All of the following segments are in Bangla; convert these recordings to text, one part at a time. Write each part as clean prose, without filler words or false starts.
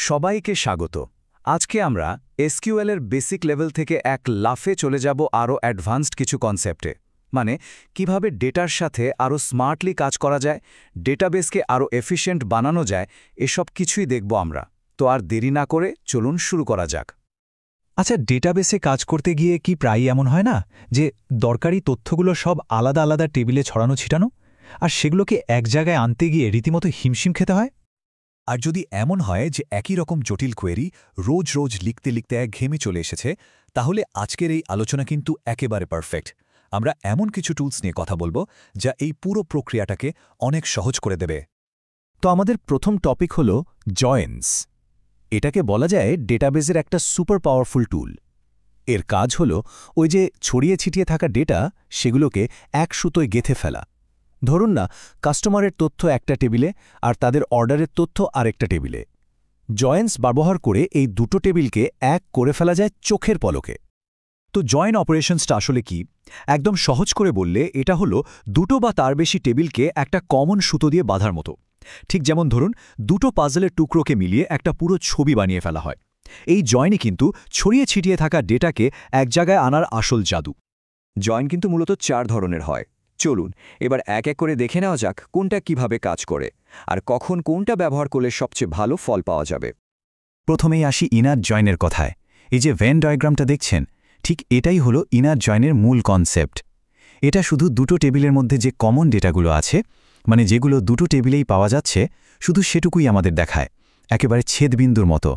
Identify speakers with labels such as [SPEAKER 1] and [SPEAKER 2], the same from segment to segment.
[SPEAKER 1] সবাইকে স্বাগত। আজকে আমরা এসকিউএল এর বেসিক লেভেল থেকে এক লাফে চলে যাব আরও অ্যাডভান্সড কিছু কনসেপ্টে, মানে কিভাবে ডেটার সাথে আরও স্মার্টলি কাজ করা যায়, ডেটাবেসকে আরও এফিশিয়েন্ট বানানো যায়, এসব কিছুই দেখব আমরা। তো আর দেরি না করে চলুন শুরু করা যাক।
[SPEAKER 2] আচ্ছা, ডেটাবেসে কাজ করতে গিয়ে কি প্রায়ই এমন হয় না যে দরকারি তথ্যগুলো সব আলাদা আলাদা টেবিলে ছড়ানো ছিটানো, আর সেগুলোকে এক জায়গায় আনতে গিয়ে রীতিমতো হিমশিম খেতে হয়?
[SPEAKER 3] আর যদি এমন হয় যে একই রকম জটিল কোয়েরি রোজ রোজ লিখতে লিখতে ঘেমে চলে এসেছে, তাহলে আজকের এই আলোচনা কিন্তু একেবারে পারফেক্ট। আমরা এমন কিছু টুলস নিয়ে কথা বলবো যা এই পুরো প্রক্রিয়াটাকে অনেক সহজ করে দেবে।
[SPEAKER 2] তো আমাদের প্রথম টপিক হল জয়েন্স। এটাকে বলা যায় ডেটাবেসের একটা সুপার পাওয়ারফুল টুল। এর কাজ হল ওই যে ছড়িয়ে ছিটিয়ে থাকা ডেটা, সেগুলোকে এক সুতোয় গেঁথে ফেলা। ধরুন না, কাস্টমারের তথ্য একটা টেবিলে আর তাদের অর্ডারের তথ্য আরেকটা টেবিলে। জয়েন্স ব্যবহার করে এই দুটো টেবিলকে এক করে ফেলা যায় চোখের পলকে। তো জয়েন অপারেশনসটা আসলে কি? একদম সহজ করে বললে এটা হলো দুটো বা তার বেশি টেবিলকে একটা কমন সুতো দিয়ে বাঁধার মতো। ঠিক যেমন ধরুন, দুটো পাজলের টুকরোকে মিলিয়ে একটা পুরো ছবি বানিয়ে ফেলা হয়। এই জয়েনই কিন্তু ছড়িয়ে ছিটিয়ে থাকা ডেটাকে এক জায়গায় আনার আসল জাদু।
[SPEAKER 4] জয়েন কিন্তু মূলত 4 ধরনের হয়। চলুন এবার এক এক করে দেখে নেওয়া যাক কোনটা কিভাবে কাজ করে আর কখন কোনটা ব্যবহার করলে সবচেয়ে ভালো ফল পাওয়া যাবে।
[SPEAKER 2] প্রথমেই আসি ইনার জয়েনের কথায়। এই যে ভেন ডায়াগ্রামটা দেখছেন, ঠিক এটাই হলো ইনার জয়েনের মূল কনসেপ্ট। এটা শুধু দুটো টেবিলের মধ্যে যে কমন ডেটাগুলো আছে, মানে যেগুলো দুটো টেবিলেই পাওয়া যাচ্ছে, শুধু সেটুকুই আমাদের দেখায়, একেবারে ছেদবিন্দুর মতো।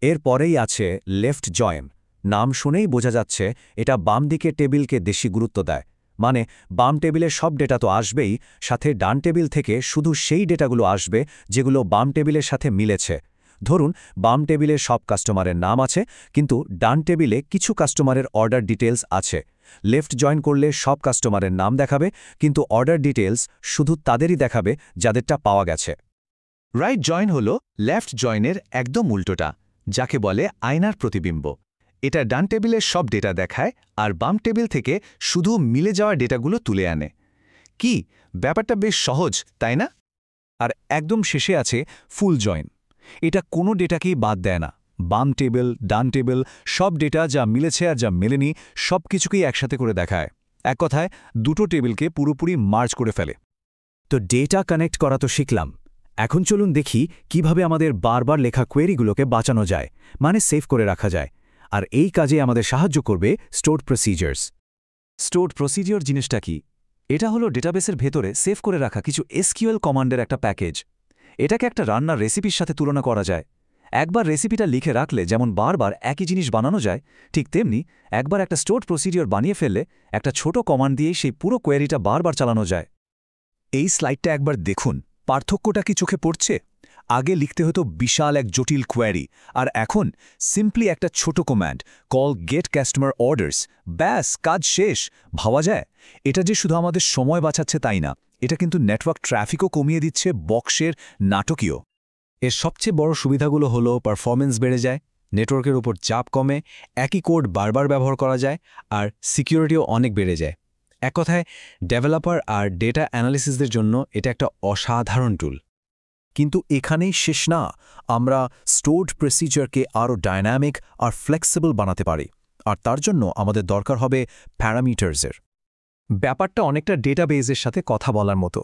[SPEAKER 1] এর পরেই আছে লেফট জয়েন। নাম শুনেই বোঝা যাচ্ছে এটা বাম দিকের টেবিলকে বেশি গুরুত্ব দেয়। মানে বাম টেবিলের সব ডেটা তো আসবেই, সাথে ডান টেবিল থেকে শুধু সেই ডেটাগুলো আসবে যেগুলো বাম টেবিলের সাথে মিলেছে। ধরুন, বাম টেবিলে সব কাস্টমারের নাম আছে, কিন্তু ডান টেবিলে কিছু কাস্টমারের অর্ডার ডিটেলস আছে। লেফট জয়েন করলে সব কাস্টমারের নাম দেখাবে, কিন্তু অর্ডার ডিটেলস শুধু তাদেরই দেখাবে যাদেরটা পাওয়া গেছে।
[SPEAKER 3] রাইট জয়েন হল লেফট জয়েনের একদম উল্টোটা, যাকে বলে আয়নার প্রতিবিম্ব। এটা ডান টেবিলের সব ডেটা দেখায় আর বাম টেবিল থেকে শুধু মিলে যাওয়া ডেটাগুলো তুলে আনে। কি ব্যাপারটা বেশ সহজ, তাই না?
[SPEAKER 2] আর একদম শেষে আছে ফুল জয়েন। এটা কোনো ডেটাকেই বাদ দেয় না। বাম টেবিল, ডান টেবিল, সব ডেটা যা মিলেছে আর যা মেলেনি সব কিছুকেই একসাথে করে দেখায়। এক কথায় দুটো টেবিলকে পুরোপুরি মার্জ করে ফেলে। তো ডেটা কানেক্ট করা তো শিখলাম। এখন চলুন দেখি কিভাবে আমাদের বারবার লেখা কোয়েরিগুলোকে বাঁচানো যায়, মানে সেভ করে রাখা যায়। আর এই কাজে আমাদের সাহায্য করবে স্টোরড প্রসিজার্স।
[SPEAKER 1] স্টোরড প্রসিজিওর জিনিসটা কি? এটা হলো ডেটাবেসের ভেতরে সেভ করে রাখা কিছু এসকিউএল কমান্ডের একটা প্যাকেজ। এটাকে একটা রান্নার রেসিপির সাথে তুলনা করা যায়। একবার রেসিপিটা লিখে রাখলে যেমন বারবার একই জিনিস বানানো যায়, ঠিক তেমনি একবার একটা স্টোরড প্রসিজিওর বানিয়ে ফেললে একটা ছোট কমান্ড দিয়েই সেই পুরো কোয়েরিটা বারবার চালানো যায়।
[SPEAKER 3] এই স্লাইডটা একবার দেখুন, পার্থক্যটা কি চোখে পড়ছে? আগে লিখতে হতো বিশাল এক জটিল কোয়েরি, আর এখন সিম্পলি একটা ছোট command, call get customer orders, ব্যাস কাজ শেষ। ভাবা যায় এটা যে শুধু আমাদের সময় বাঁচাচ্ছে তাই না, এটা কিন্তু নেটওয়ার্ক ট্রাফিকও কমিয়ে দিচ্ছে বক্সের নাটকীয়।
[SPEAKER 2] এর সবচেয়ে বড় সুবিধাগুলো হলো পারফরম্যান্স বেড়ে যায়, নেটওয়ার্কের উপর চাপ কমে, একই কোড বারবার ব্যবহার করা যায়, আর সিকিউরিটিও অনেক বেড়ে যায়। এক কথায় ডেভেলপার আর ডেটা অ্যানালিসিসদের জন্য এটা একটা অসাধারণ টুল। কিন্তু এখানেই শেষ না, আমরা স্টোরড প্রসিজারকে আরও ডায়নামিক আর ফ্লেক্সিবল বানাতে পারি, আর তার জন্য আমাদের দরকার হবে প্যারামিটারসের। ব্যাপারটা অনেকটা ডেটাবেসের সাথে কথা বলার মতো।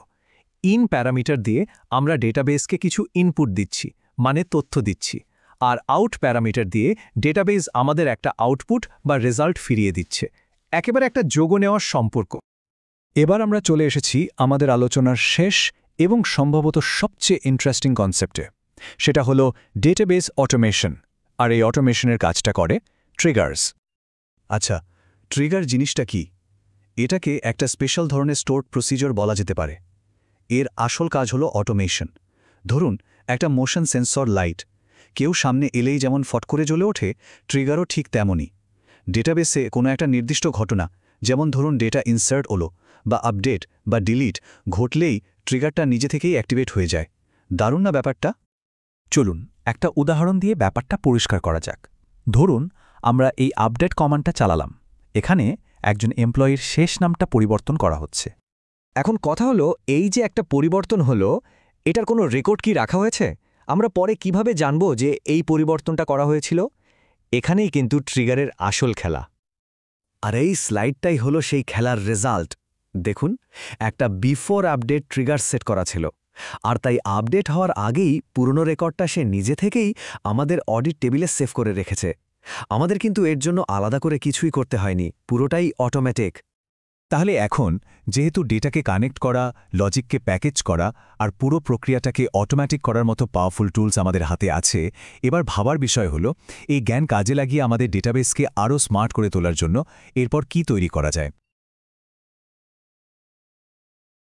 [SPEAKER 2] ইন প্যারামিটার দিয়ে আমরা ডেটাবেসকে কিছু ইনপুট দিচ্ছি, মানে তথ্য দিচ্ছি, আর আউট প্যারামিটার দিয়ে ডেটাবেস আমাদের একটা আউটপুট বা রেজাল্ট ফিরিয়ে দিচ্ছে। একেবারে একটা যোগ নেওয়ার সম্পর্ক। এবার আমরা চলে এসেছি আমাদের আলোচনার শেষ এবং সম্ভবত সবচেয়ে ইন্টারেস্টিং কনসেপ্টে। সেটা হলো ডেটাবেস অটোমেশন। আর এই অটোমেশনের কাজটা করে ট্রিগার্স।
[SPEAKER 3] আচ্ছা, ট্রিগার জিনিসটা কি? এটাকে একটা স্পেশাল ধরনের স্টোরড প্রসিজার বলা যেতে পারে। এর আসল কাজ হলো অটোমেশন। ধরুন একটা মোশন সেন্সর লাইট, কেউ সামনে এলেই যেমন ফট করে জ্বলে ওঠে, ট্রিগারও ঠিক তেমনই। ডেটাবেসে কোনো একটা নির্দিষ্ট ঘটনা, যেমন ধরুন ডেটা ইনসার্ট হলো বা আপডেট বা ডিলিট ঘটলেই ট্রিগারটা নিজে থেকেই অ্যাক্টিভেট হয়ে যায়। দারুণ না ব্যাপারটা?
[SPEAKER 2] চলুন একটা উদাহরণ দিয়ে ব্যাপারটা পরিষ্কার করা যাক। ধরুন আমরা এই আপডেট কমান্ডটা চালালাম। এখানে একজন এমপ্লয়ির শেষ নামটা পরিবর্তন করা হচ্ছে।
[SPEAKER 4] এখন কথা হলো, এই যে একটা পরিবর্তন হলো, এটার কোনো রেকর্ড কি রাখা হয়েছে?
[SPEAKER 5] আমরা পরে কিভাবে জানব যে এই পরিবর্তনটা করা হয়েছিল? এখানেই কিন্তু ট্রিগারের আসল খেলা।
[SPEAKER 1] আর এই স্লাইডটাই হলো সেই খেলার রেজাল্ট। দেখুন, একটা বিফোর আপডেট ট্রিগার সেট করা ছিল, আর তাই আপডেট হওয়ার আগেই পুরনো রেকর্ডটা সে নিজে থেকেই আমাদের অডিট টেবিলে সেভ করে রেখেছে। আমাদের কিন্তু এর জন্য আলাদা করে কিছুই করতে হয়নি, পুরোটাই অটোমেটিক।
[SPEAKER 3] তাহলে এখন যেহেতু ডেটাকে কানেক্ট করা, লজিককে প্যাকেজ করা আর পুরো প্রক্রিয়াটাকে অটোমেটিক করার মতো পাওয়ারফুল টুলস আমাদের হাতে আছে, এবার ভাবার বিষয় হলো এই জ্ঞান কাজে লাগিয়ে আমাদের ডেটাবেসকে আরও স্মার্ট করে তোলার জন্য এরপর কি তৈরি করা যায়।